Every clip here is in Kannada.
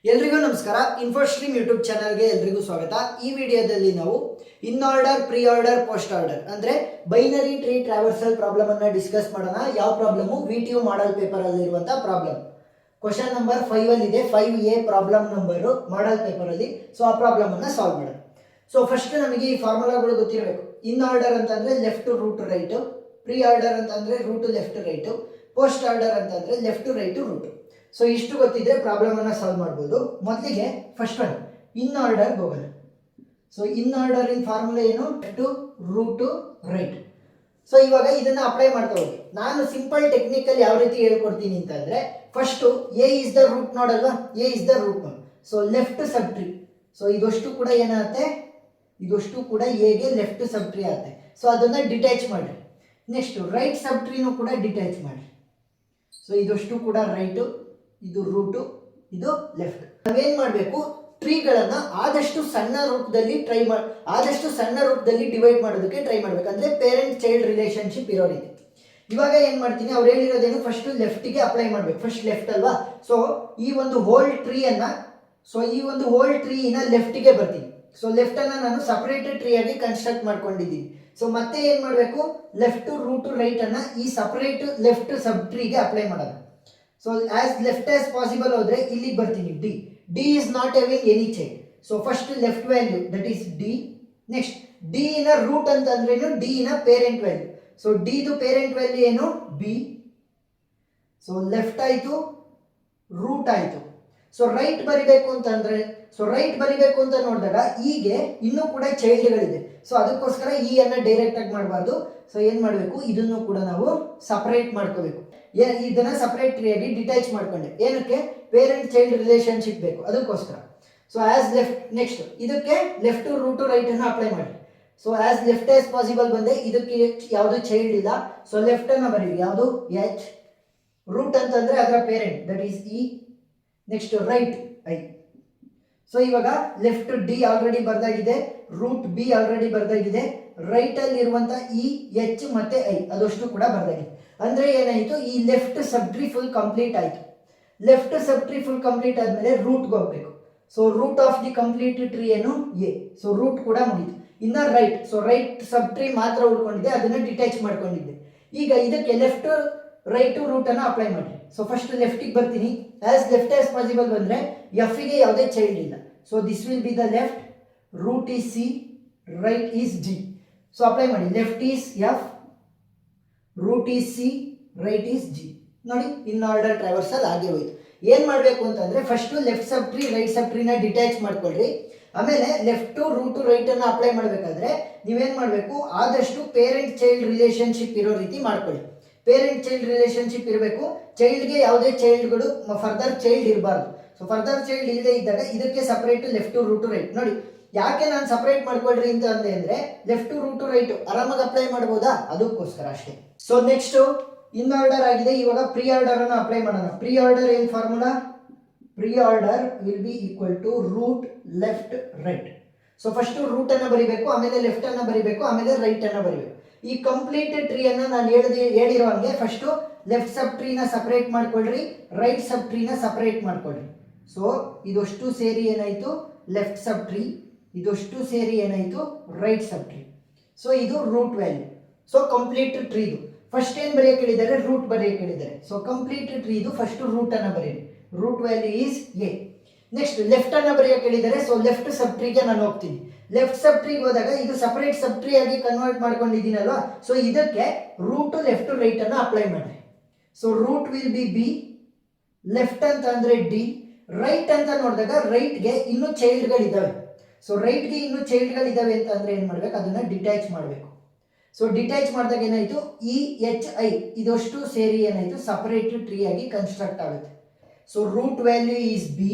ಎಲ್ರಿಗೂ ನಮಸ್ಕಾರ. ಇನ್ಫೋಸ್ಟ್ರೀಮ್ ಯೂಟ್ಯೂಬ್ ಚಾನಲ್ಗೆ ಎಲ್ರಿಗೂ ಸ್ವಾಗತ. ಈ ವಿಡಿಯೋದಲ್ಲಿ ನಾವು in order, pre order, post order ಅಂದ್ರೆ ಬೈನರಿ ಟ್ರೀ ಟ್ರಾವರ್ಸಲ್ ಪ್ರಾಬ್ಲಮ್ ಅನ್ನ ಡಿಸ್ಕಸ್ ಮಾಡೋಣ. ಯಾವ ಪ್ರಾಬ್ಲಮ್? VTU ಮಾಡಲ್ ಪೇಪರ್ ಅಲ್ಲಿ ಇರುವಂತಹ ಪ್ರಾಬ್ಲಮ್. ಕ್ವಶನ್ ನಂಬರ್ 5 ಅಲ್ಲಿ ಇದೆ. 5A problem number model paper ಅಲ್ಲಿ. ಸೊ ಆ ಪ್ರಾಬ್ಲಮ್ ಅನ್ನ ಸಾಲ್ವ್ ಮಾಡೋಣ. ಸೊ ಫಸ್ಟ್ ನಮಗೆ ಈ ಫಾರ್ಮುಲಾಗಳು ಗೊತ್ತಿರಬೇಕು. ಇನ್ ಆರ್ಡರ್ ಅಂತಂದ್ರೆ left to root right, pre order ಅಂತಂದ್ರೆ root left right, post order ಅಂತಂದ್ರೆ left to right root. So ಇಷ್ಟು ಗೊತ್ತಿದ್ರೆ ಪ್ರಾಬ್ಲಮ್ ಅನ್ನ ಸಾಲ್ವ್ ಮಾಡ್ಬೋದು. ಮೊದಲಿಗೆ ಫಸ್ಟ್ ಒನ್ ಇನ್ ಆರ್ಡರ್ ಹೋಗೋಣ. So in order in formula ಏನು? To root right. ಸೊ ಇವಾಗ ಇದನ್ನ ಅಪ್ಲೈ ಮಾಡ್ತಾ ಹೋಗಿ. ನಾನು ಸಿಂಪಲ್ ಟೆಕ್ನಿಕಲ್ ಯಾವ ರೀತಿ ಹೇಳ್ಕೊಡ್ತೀನಿ ಅಂತಂದ್ರೆ, first A is the root node ಅಲ್ವಾ, A is the root node. So left sub tree. So ಇದಷ್ಟು ಕೂಡ ಏನಾಗುತ್ತೆ, ಇದಷ್ಟು ಕೂಡ ಎಗೆ ಲೆಫ್ಟ್ ಸಬ್ ಟ್ರೀ ಆಗುತ್ತೆ. ಸೊ ಅದನ್ನ ಡಿಟ್ಯಾಚ್ ಮಾಡಿ. ನೆಕ್ಸ್ಟ್ ರೈಟ್ ಸಬ್ ಟ್ರೀನು ಕೂಡ ಡಿಟ್ಯಾಚ್ ಮಾಡಿ. ಸೊ ಇದಷ್ಟು ಕೂಡ ರೈಟ್, ಇದು ರೂಟು, ಇದು ಲೆಫ್ಟ್. ನಾವೇನ್ ಮಾಡಬೇಕು, ಟ್ರೀಗಳನ್ನ ಆದಷ್ಟು ಸಣ್ಣ ರೂಪದಲ್ಲಿ ಆದಷ್ಟು ಸಣ್ಣ ರೂಪದಲ್ಲಿ ಡಿವೈಡ್ ಮಾಡೋದಕ್ಕೆ ಟ್ರೈ ಮಾಡ್ಬೇಕಂದ್ರೆ ಪೇರೆಂಟ್ ಚೈಲ್ಡ್ ರಿಲೇಶನ್ಶಿಪ್ ಇರೋ ರೀತಿ. ಇವಾಗ ಏನ್ ಮಾಡ್ತೀನಿ, ಅವ್ರು ಹೇಳಿರೋದೇನು, ಫಸ್ಟ್ ಲೆಫ್ಟ್ಗೆ ಅಪ್ಲೈ ಮಾಡ್ಬೇಕು. ಫಸ್ಟ್ ಲೆಫ್ಟ್ ಅಲ್ವಾ. ಸೊ ಈ ಒಂದು ಹೋಲ್ ಟ್ರೀಯನ್ನ, ಸೊ ಈ ಒಂದು ಹೋಲ್ ಟ್ರೀನ ಲೆಫ್ಟ್ಗೆ ಬರ್ತೀನಿ. ಸೊ ಲೆಫ್ಟ್ ಅನ್ನ ನಾನು ಸಪರೇಟ್ ಟ್ರೀ ಆಗಿ ಕನ್ಸ್ಟ್ರಕ್ಟ್ ಮಾಡ್ಕೊಂಡಿದ್ದೀನಿ. ಸೊ ಮತ್ತೆ ಏನ್ ಮಾಡಬೇಕು, ಲೆಫ್ಟ್ ರೂಟ್ ರೈಟ್ ಅನ್ನ ಈ ಸಪರೇಟ್ ಲೆಫ್ಟ್ ಸಬ್ ಟ್ರೀಗೆ ಅಪ್ಲೈ ಮಾಡೋಣ. So as left as possible ಹೋದ್ರೆ ಇಲ್ಲಿಗೆ ಬರ್ತೀನಿ. D D is not having any child. So first left value that is D. Next D ನ ರೂಟ್ ಅಂತ ಅಂದ್ರೇನು, ಡಿ ನ ಪೇರೆಂಟ್ ವ್ಯಾಲ್ಯೂ. ಸೊ ಡಿ ದು ಪೇರೆಂಟ್ ವ್ಯಾಲ್ಯೂ ಏನು, ಬಿ. ಸೊ ಲೆಫ್ಟ್ ಆಯ್ತು, ರೂಟ್ ಆಯ್ತು. ಸೊ ರೈಟ್ ಬರಿಬೇಕು ಅಂತಂದ್ರೆ, ಸೊ ರೈಟ್ ಬರಿಬೇಕು ಅಂತ ನೋಡಿದಾಗ ಹೀಗೆ ಇನ್ನೂ ಕೂಡ ಚೈಲ್ಡ್ಗಳಿದೆ. ಸೊ ಅದಕ್ಕೋಸ್ಕರ ಈ ಅನ್ನ ಡೈರೆಕ್ಟ್ ಆಗಿ ಮಾಡಬಾರ್ದು. ಸೊ ಏನ್ ಮಾಡಬೇಕು, ಇದನ್ನು ಕೂಡ ನಾವು ಸಪರೇಟ್ ಮಾಡ್ಕೋಬೇಕು. ಇದನ್ನ ಸಪರೇಟ್ ಟ್ರೀ ಆಗಿ ಡಿಟ್ಯಾಚ್ ಮಾಡ್ಕೊಂಡೆ. ಏನಕ್ಕೆ? ಪೇರೆಂಟ್ ಚೈಲ್ಡ್ ರಿಲೇಶನ್ಶಿಪ್ ಬೇಕು, ಅದಕ್ಕೋಸ್ಕರ. ಸೊ ಆಸ್ ಲೆಫ್ಟ್, ನೆಕ್ಸ್ಟ್ ಇದಕ್ಕೆ ಲೆಫ್ಟ್ ರೂಟ್ ರೈಟ್ ಅನ್ನು ಅಪ್ಲೈ ಮಾಡಿ. So as left as possible ಬಂದೆ, ಇದಕ್ಕೆ ಯಾವುದು ಚೈಲ್ಡ್ ಇಲ್ಲ. ಸೊ ಲೆಫ್ಟ್ ಅನ್ನ ಬರೀ, ಯಾವುದು ಎಚ್. ರೂಟ್ ಅಂತಂದ್ರೆ ಅದರ parent that is E. Next right I. So ಇವಾಗ ಲೆಫ್ಟ್ ಡಿ ಆಲ್ರೆಡಿ ಬರ್ದಾಗಿದೆ, ರೂಟ್ ಬಿ ಆಲ್ರೆಡಿ ಬರ್ದಾಗಿದೆ, ರೈಟ್ ಅಲ್ಲಿ ಇರುವಂತ ಇ, ಎಚ್ ಮತ್ತೆ ಐ ಅದಷ್ಟು ಕೂಡ ಬರ್ದಾಗಿದೆ. ಅಂದ್ರೆ ಏನಾಯ್ತು, ಈ left sub tree full complete ಆಯ್ತು. Left sub tree full complete ಆದ್ಮೇಲೆ ರೂಟ್ಗೆ ಹೋಗ್ಬೇಕು. So root of the complete tree ಏನು, ಎ. ಸೊ ರೂಟ್ ಕೂಡ ಮುಗಿತು. ಇನ್ನ right. So right sub tree ಮಾತ್ರ ಉಳ್ಕೊಂಡಿದೆ, ಅದನ್ನ ಡಿಟ್ಯಾಚ್ ಮಾಡ್ಕೊಂಡಿದ್ದೆ. ಈಗ ಇದಕ್ಕೆ ಲೆಫ್ಟ್ ರೈಟ್ ರೂಟ್ ಅನ್ನ ಅಪ್ಲೈ ಮಾಡಿ. ಸೊ ಫಸ್ಟ್ ಲೆಫ್ಟಿಗೆ ಬರ್ತೀನಿ. ಆಸ್ ಲೆಫ್ಟ್ ಆಸ್ ಪಾಸಿಬಲ್ ಬಂದ್ರೆ ಎಫ್ ಗೆ ಯಾವುದೇ ಚೈಲ್ಡ್ ಇಲ್ಲ. So this will be the left, root is C, right is D. So apply ಮಾಡಿ. Left is F, root is C, right is G. ನೋಡಿ ಇನ್ ಆರ್ಡರ್ ಟ್ರಾವರ್ಸಲ್ ಆಗಿ ಹೋಯ್ತು. ಏನ್ ಮಾಡ್ಬೇಕು ಅಂತಂದ್ರೆ, first left sub tree right sub ಟ್ರೀನ ಡಿಟ್ಯಾಚ್ ಮಾಡ್ಕೊಳ್ರಿ. ಆಮೇಲೆ ಲೆಫ್ಟ್ ರೂಟ್ ರೈಟ್ ಅನ್ನ ಅಪ್ಲೈ ಮಾಡ್ಬೇಕಾದ್ರೆ ನೀವೇನ್ ಮಾಡ್ಬೇಕು, ಆದಷ್ಟು ಪೇರೆಂಟ್ ಚೈಲ್ಡ್ ರಿಲೇಶನ್ಶಿಪ್ ಇರೋ ರೀತಿ ಮಾಡ್ಕೊಳ್ಳಿ. ಪೇರೆಂಟ್ ಚೈಲ್ಡ್ ರಿಲೇಶನ್ಶಿಪ್ ಇರಬೇಕು. ಚೈಲ್ಡ್ಗೆ ಯಾವುದೇ ಚೈಲ್ಡ್ಗಳು ಫರ್ದರ್ ಚೈಲ್ಡ್ ಇರಬಾರ್ದು. ಸೊ ಫರ್ದರ್ ಚೈಲ್ಡ್ ಇಲ್ಲದೆ ಇದ್ದಾಗ ಇದಕ್ಕೆ ಸಪರೇಟ್ ಲೆಫ್ಟ್ ರೂಟ್ ರೈಟ್. ನೋಡಿ ಯಾಕೆ ನಾನು ಸಪರೇಟ್ ಮಾಡ್ಕೊಳ್ರಿ ಅಂತ ಅಂದೆ ಅಂದ್ರೆ, ಲೆಫ್ಟ್ ರೂಟ್ ರೈಟ್ ಆರಾಮಾಗಿ ಅಪ್ಲೈ ಮಾಡಬಹುದಾ, ಅದಕ್ಕೋಸ್ಕರ ಅಷ್ಟೇ. ಸೊ ನೆಕ್ಸ್ಟ್ ಇನ್ ಆರ್ಡರ್ ಆಗಿದೆ. ಇವಾಗ ಪ್ರೀ ಆರ್ಡರ್ ಅನ್ನು ಅಪ್ಲೈ ಮಾಡೋಣ. ಪ್ರೀ ಆರ್ಡರ್ ಏನ್ formula? Pre order will be equal to root left right. So first root ಅನ್ನ ಬರಿಬೇಕು, ಆಮೇಲೆ ಲೆಫ್ಟ್ ಅನ್ನ ಬರಿಬೇಕು, ಆಮೇಲೆ ರೈಟ್ ಅನ್ನ ಬರಿಬೇಕು. ಈ ಕಂಪ್ಲೀಟ್ ಟ್ರೀ ಅನ್ನ ನಾನು ಹೇಳಿರೋ ಹಂಗೆ ಫಸ್ಟ್ ಲೆಫ್ಟ್ ಸಬ್ ಟ್ರೀನ ಸಪರೇಟ್ ಮಾಡ್ಕೊಳ್ರಿ, ರೈಟ್ ಸಬ್ ಟ್ರೀನ ಸಪರೇಟ್ ಮಾಡ್ಕೊಳ್ರಿ. ಸೊ ಇದಷ್ಟು ಸೇರಿ ಏನಾಯ್ತು, ಲೆಫ್ಟ್ ಸಬ್ ಟ್ರೀ. ಇದಷ್ಟು ಸೇರಿ ಏನಾಯ್ತು, ರೈಟ್ ಸಬ್ ಟ್ರೀ. ಸೊ ಇದು ರೂಟ್ ವ್ಯಾಲ್ಯೂ. ಸೊ ಕಂಪ್ಲೀಟ್ ಟ್ರೀದು ಫಸ್ಟ್ ಏನ್ ಬರೆಯಕ್ಕೆ ಹೇಳಿದ್ದಾರೆ, ರೂಟ್ ಬರೆಯಕ್ಕೆ ಹೇಳಿದ್ದಾರೆ. ಸೊ ಕಂಪ್ಲೀಟ್ ಟ್ರೀದು ಫಸ್ಟ್ ರೂಟ್ ಅನ್ನ ಬರೆಯಿರಿ. Root value is A. Next left ಅನ್ನ ಬರೆಯಕ್ಕೆ ಹೇಳಿದ್ದಾರೆ. ಸೊ ಲೆಫ್ಟ್ ಸಬ್ ಟ್ರೀಗೆ ನಾನು ಹೋಗ್ತೀನಿ. ಲೆಫ್ಟ್ ಸಬ್ ಟ್ರೀಗೆ ಹೋದಾಗ ಇದು ಸಪರೇಟ್ ಸಬ್ ಟ್ರೀ ಆಗಿ ಕನ್ವರ್ಟ್ ಮಾಡ್ಕೊಂಡಿದ್ದೀನಲ್ವಾ. ಸೊ ಇದಕ್ಕೆ ರೂಟ್ ಲೆಫ್ಟ್ ರೈಟ್ ಅನ್ನ ಅಪ್ಲೈ ಮಾಡಿ. So root will be B, left ಅಂತ ಅಂದ್ರೆ ಡಿ, ರೈಟ್ ಅಂತ ನೋಡಿದಾಗ ರೈಟ್ಗೆ ಇನ್ನೂ ಚೈಲ್ಡ್ಗಳಿದ್ದಾವೆ. ಸೊ ರೈಟ್ಗೆ ಇನ್ನೂ ಚೈಲ್ಡ್ಗಳಿದ್ದಾವೆ ಅಂತ ಅಂದ್ರೆ ಏನ್ ಮಾಡ್ಬೇಕು, ಅದನ್ನ ಡಿಟ್ಯಾಚ್ ಮಾಡಬೇಕು. ಸೊ ಡಿಟ್ಯಾಚ್ ಮಾಡಿದಾಗ ಏನಾಯ್ತು, ಇ ಎಚ್ ಐ ಇದಷ್ಟು ಸೇರಿ ಏನಾಯ್ತು, ಸಪರೇಟ್ ಟ್ರೀ ಆಗಿ ಕನ್ಸ್ಟ್ರಕ್ಟ್ ಆಗುತ್ತೆ. So root value is B.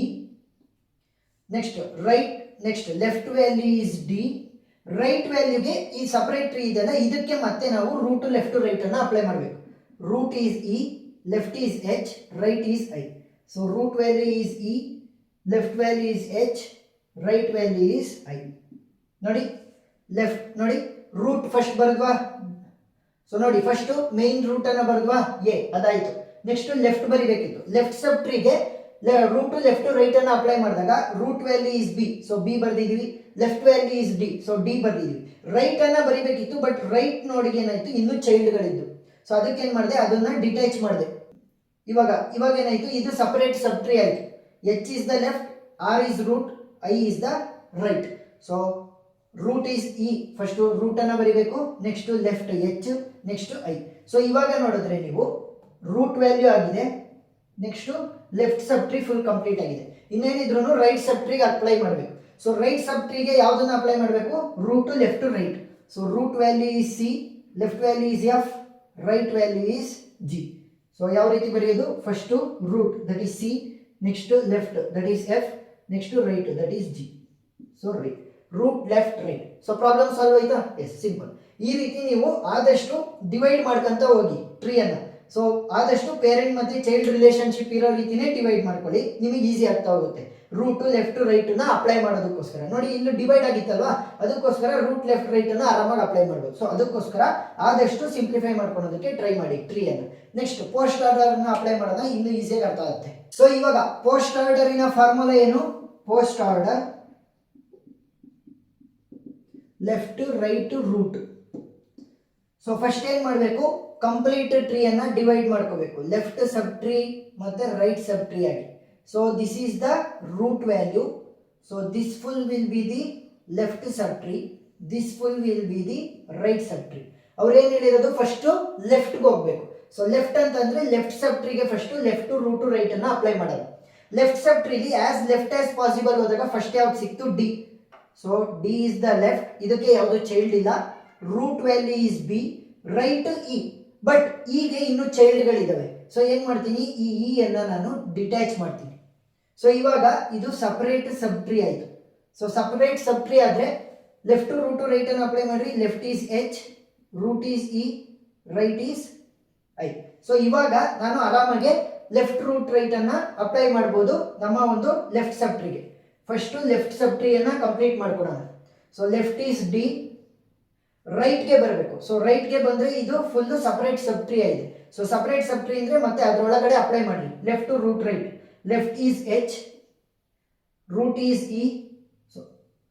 Next right, next left value is D. Right ವ್ಯಾಲ್ಯೂಗೆ ಈ ಸಪರೇಟ್ ಟ್ರೀ ಇದೆಲ್ಲ, ಇದಕ್ಕೆ ಮತ್ತೆ ನಾವು ರೂಟ್ ಲೆಫ್ಟ್ ರೈಟ್ ಅನ್ನ ಅಪ್ಲೈ ಮಾಡಬೇಕು. Root is E, left is H, right is I. So root value is E, left value is H, right value is I. ನೋಡಿ ಲೆಫ್ಟ್, ನೋಡಿ ರೂಟ್ ಫಸ್ಟ್ ಬರದ್ವಾ. ಸೊ ನೋಡಿ ಫಸ್ಟ್ ಮೇನ್ ರೂಟ್ ಅನ್ನ ಬರದ್ವಾ, ಎ ಅದಾಯ್ತು. ನೆಕ್ಸ್ಟ್ ಲೆಫ್ಟ್ ಬರಿಬೇಕಿತ್ತು. ಲೆಫ್ಟ್ ಸಬ್ ಟ್ರೀಗೆ ರೂಟ್ ಟು ಲೆಫ್ಟ್ ರೈಟ್ ಅನ್ನ ಅಪ್ಲೈ ಮಾಡಿದಾಗ root value is B, so B ಬರ್ದಿದೀವಿ. Left value is D, so D ಬರ್ದಿದೀವಿ. ರೈಟ್ ಅನ್ನ ಬರಿಬೇಕಿತ್ತು, ಬಟ್ ರೈಟ್ ನೋಡಿಗೆ ಏನಾಯ್ತು, ಇನ್ನೂ ಚೈಲ್ಡ್ಗಳಿದ್ದು. ಸೊ ಅದಕ್ಕೆ ಏನ್ ಮಾಡಿದೆ, ಅದನ್ನ ಡಿಟ್ಯಾಚ್ ಮಾಡಿದೆ. ಇವಾಗ ಏನಾಯ್ತು, ಇದು ಸಪರೇಟ್ ಸಬ್ ಟ್ರೀ ಆಯ್ತು. H is the left, R is root, I is the right. So root is E, first root ಅನ್ನ ಬರಿಬೇಕು, next left H, next I. So ಇವಾಗ ನೋಡಿದ್ರೆ ನೀವು ರೂಟ್ ವ್ಯಾಲ್ಯೂ ಆಗಿದೆ, next left sub tree full complete ಆಗಿದೆ. ಇನ್ನೇನಿದ್ರು ರೈಟ್ ಸಬ್ ಟ್ರೀಗೆ ಅಪ್ಲೈ ಮಾಡಬೇಕು. ಸೊ ರೈಟ್ ಸಬ್ ಟ್ರೀಗೆ ಯಾವ್ದನ್ನ ಅಪ್ಲೈ ಮಾಡಬೇಕು, root to left to right. So root value is C, left value is F, right value is G. So ಯಾವ ರೀತಿ ಬರೆಯೋದು, first root that is C, next left that is F, next right that is G. So right, root left right. So problem solve ಆಯ್ತಾ? Yes, simple. ಈ ರೀತಿ ನೀವು ಆದಷ್ಟು ಡಿವೈಡ್ ಮಾಡ್ಕೊಂತ ಹೋಗಿ ಟ್ರೀಯನ್ನು. ಸೊ ಆದಷ್ಟು ಪೇರೆಂಟ್ ಮತ್ತೆ ಚೈಲ್ಡ್ ರಿಲೇಶನ್ಶಿಪ್ ಇರೋ ರೀತಿನೇ ಡಿವೈಡ್ ಮಾಡ್ಕೊಳ್ಳಿ, ನಿಮಗೆ ಈಸಿ ಆಗ್ತಾ ಹೋಗುತ್ತೆ. ರೂಟ್ ಲೆಫ್ಟ್ ರೈಟ್ ನ ಅಪ್ಲೈ ಮಾಡೋದಕ್ಕೋಸ್ಕರ ನೋಡಿ, ಇಲ್ಲಿ ಡಿವೈಡ್ ಆಗಿತ್ತಲ್ವಾ, ಅದಕ್ಕೋಸ್ಕರ ರೂಟ್ ಲೆಫ್ಟ್ ರೈಟ್ ಅನ್ನ ಆರಾಮಾಗಿ ಅಪ್ಲೈ ಮಾಡ್ಬೋದು. ಸೊ ಅದಕ್ಕೋಸ್ಕರ ಆದಷ್ಟು ಸಿಂಪ್ಲಿಫೈ ಮಾಡ್ಕೊಳ್ಳೋದಕ್ಕೆ ಟ್ರೈ ಮಾಡಿ ಟ್ರೀಯನ್ನು. ನೆಕ್ಸ್ಟ್ ಪೋಸ್ಟ್ ಆರ್ಡರ್ ನ ಅಪ್ಲೈ ಮಾಡೋಣ, ಇನ್ನು ಈಸಿಯಾಗಿ ಅರ್ಥ ಆಗುತ್ತೆ. ಸೊ ಇವಾಗ ಪೋಸ್ಟ್ ಆರ್ಡರಿನ ಫಾರ್ಮುಲಾ ಏನು, post order left right root. So first ಏನ್ ಮಾಡಬೇಕು, ಕಂಪ್ಲೀಟ್ ಟ್ರೀ ಅನ್ನ ಡಿವೈಡ್ ಮಾಡ್ಕೋಬೇಕು, ಲೆಫ್ಟ್ ಸಬ್ ಟ್ರೀ ಮತ್ತೆ ರೈಟ್ ಸಬ್ ಟ್ರೀ ಆಗಿ. So this is the root value. So this full will be the left sub tree, this full will be the right sub tree. ಅವ್ರು ಏನ್ ಹೇಳಿರೋದು, ಫಸ್ಟ್ ಲೆಫ್ಟ್ಗೆ ಹೋಗ್ಬೇಕು. ಸೊ ಲೆಫ್ಟ್ ಅಂತಂದ್ರೆ ಲೆಫ್ಟ್ ಸಬ್ ಟ್ರೀಗೆ ಫಸ್ಟ್ ಲೆಫ್ಟ್ ರೂಟ್ ರೈಟ್ ಅನ್ನ ಅಪ್ಲೈ ಮಾಡೋದು. ಲೆಫ್ಟ್ ಸಬ್ ಟ್ರೀಲಿ ಆಸ್ ಲೆಫ್ಟ್ ಆಸ್ ಪಾಸಿಬಲ್ ಹೋದಾಗ ಫಸ್ಟ್ ಯಾವ್ದು ಸಿಕ್ತು, D. So D is the left, ಇದಕ್ಕೆ ಯಾವುದು ಚೈಲ್ಡ್ ಇಲ್ಲ. Root value is B, right E, but ಈಗ ಇನ್ನು ಚೈಲ್ಡ್ಗಳಿದ್ದಾವೆ. ಸೊ ಏನ್ ಮಾಡ್ತೀನಿ, ಈ ಇ ಅನ್ನ ನಾನು ಡಿಟ್ಯಾಚ್ ಮಾಡ್ತೀನಿ. ಸೊ ಇವಾಗ ಇದು ಸಪರೇಟ್ ಸಬ್ ಟ್ರೀ ಆಯಿತು. ಸೊ ಸಪರೇಟ್ ಸಬ್ ಟ್ರೀ ಆದರೆ ಲೆಫ್ಟ್ ರೂಟ್ ರೈಟ್ ಅನ್ನು ಅಪ್ಲೈ ಮಾಡಿ, left is H, root is E, right is I. So ಇವಾಗ ನಾನು ಆರಾಮಾಗೆ ಲೆಫ್ಟ್ ರೂಟ್ ರೈಟ್ ಅನ್ನ ಅಪ್ಲೈ ಮಾಡ್ಬೋದು ನಮ್ಮ ಒಂದು ಲೆಫ್ಟ್ ಸಬ್ ಟ್ರೀಗೆ. ಫಸ್ಟ್ ಲೆಫ್ಟ್ ಸಬ್ ಟ್ರೀಯನ್ನು ಕಂಪ್ಲೀಟ್ ಮಾಡ್ಕೊಡೋಣ. ಸೊ ಲೆಫ್ಟ್ ಈಸ್ ಡಿ, ರೈಟ್ಗೆ ಬರಬೇಕು. ಸೊ ರೈಟ್ಗೆ ಬಂದರೆ ಇದು ಫುಲ್ ಸಪರೇಟ್ ಸಬ್ ಟ್ರೀ ಆಗಿದೆ. ಸೊ ಸಪರೇಟ್ ಸಬ್ ಟ್ರೀ ಅಂದರೆ ಮತ್ತೆ ಅದರೊಳಗಡೆ ಅಪ್ಲೈ ಮಾಡಿ, left root right. Left is H, root is E, so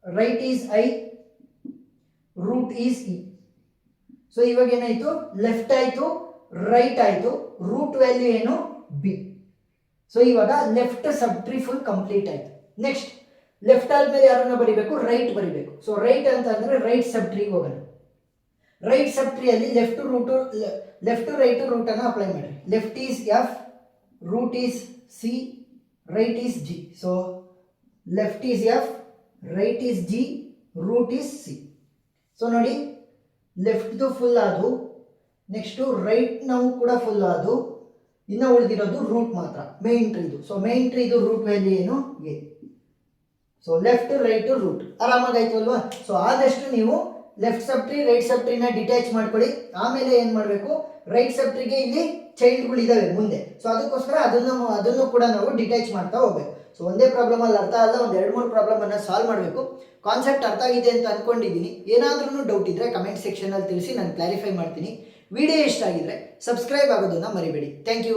right is I, root is E. So ಇವಾಗ ಏನಾಯಿತು, ಲೆಫ್ಟ್ ಆಯಿತು, ರೈಟ್ ಆಯಿತು, ರೂಟ್ ವ್ಯಾಲ್ಯೂ ಏನು, ಬಿ. ಸೊ ಇವಾಗ left sub tree full complete ಆಯಿತು. ನೆಕ್ಸ್ಟ್ ಲೆಫ್ಟ್ ಆದ್ಮೇಲೆ ಯಾರನ್ನ ಬರಿಬೇಕು, ರೈಟ್ ಬರಿಬೇಕು. ಸೊ ರೈಟ್ ಅಂತ ಅಂದ್ರೆ ರೈಟ್ ಸಬ್ ಟ್ರೀಗೆ ಹೋಗೋಣ. ರೈಟ್ ಸಬ್ ಟ್ರೀಯಲ್ಲಿ ಲೆಫ್ಟ್ ರೈಟ್ ರೂಟ್ ಅನ್ನು ಅಪ್ಲೈ ಮಾಡಿ. Left is F, root is C, right is G. So left is F, right is G, root is C. So ನೋಡಿ, ಲೆಫ್ಟ್ದು ಫುಲ್ ಆದು, ನೆಕ್ಸ್ಟು ರೈಟ್ ನಾವು ಕೂಡ ಫುಲ್ ಆದು, ಇನ್ನು ಉಳಿದಿರೋದು ರೂಟ್ ಮಾತ್ರ, ಮೇನ್ ಟ್ರೀದು. ಸೊ ಮೇನ್ ಟ್ರೀದು ರೂಟ್ ವ್ಯಾಲ್ಯೂ ಏನು, A. So left right root ಆರಾಮಾಗಾಯ್ತು ಅಲ್ವಾ. ಸೊ ಆದಷ್ಟು ನೀವು left sub tree right sub ಟ್ರೀನ ಡಿಟ್ಯಾಚ್ ಮಾಡ್ಕೊಳ್ಳಿ. ಆಮೇಲೆ ಏನು ಮಾಡಬೇಕು, ರೈಟ್ ಸಬ್ ಟ್ರೀಗೆ ಇಲ್ಲಿ ಚೈಲ್ಡ್ಗಳು ಇದಾವೆ ಮುಂದೆ. ಸೊ ಅದಕ್ಕೋಸ್ಕರ ಅದನ್ನು ಕೂಡ ನಾವು ಡಿಟ್ಯಾಚ್ ಮಾಡ್ತಾ ಹೋಗ್ಬೇಕು. ಸೊ ಒಂದೇ ಪ್ರಾಬ್ಲಮ್ ಅಲ್ಲಿ ಅರ್ಥ ಅಲ್ಲ, ಒಂದು 2-3 ಪ್ರಾಬ್ಲಮ್ ಅನ್ನ ಸಾಲ್ವ್ ಮಾಡಬೇಕು. ಕಾನ್ಸೆಪ್ಟ್ ಅರ್ಥ ಆಗಿದೆ ಅಂತ ಅನ್ಕೊಂಡಿದ್ದೀನಿ. ಏನಾದ್ರೂ ಡೌಟ್ ಇದ್ರೆ ಕಮೆಂಟ್ ಸೆಕ್ಷನ್ ಅಲ್ಲಿ ತಿಳಿಸಿ, ನಾನು ಕ್ಲಾರಿಫೈ ಮಾಡ್ತೀನಿ. ವಿಡಿಯೋ ಇಷ್ಟ ಆಗಿದ್ರೆ ಸಬ್ಸ್ಕ್ರೈಬ್ ಆಗೋದನ್ನ ಮರಿಬೇಡಿ. Thank you.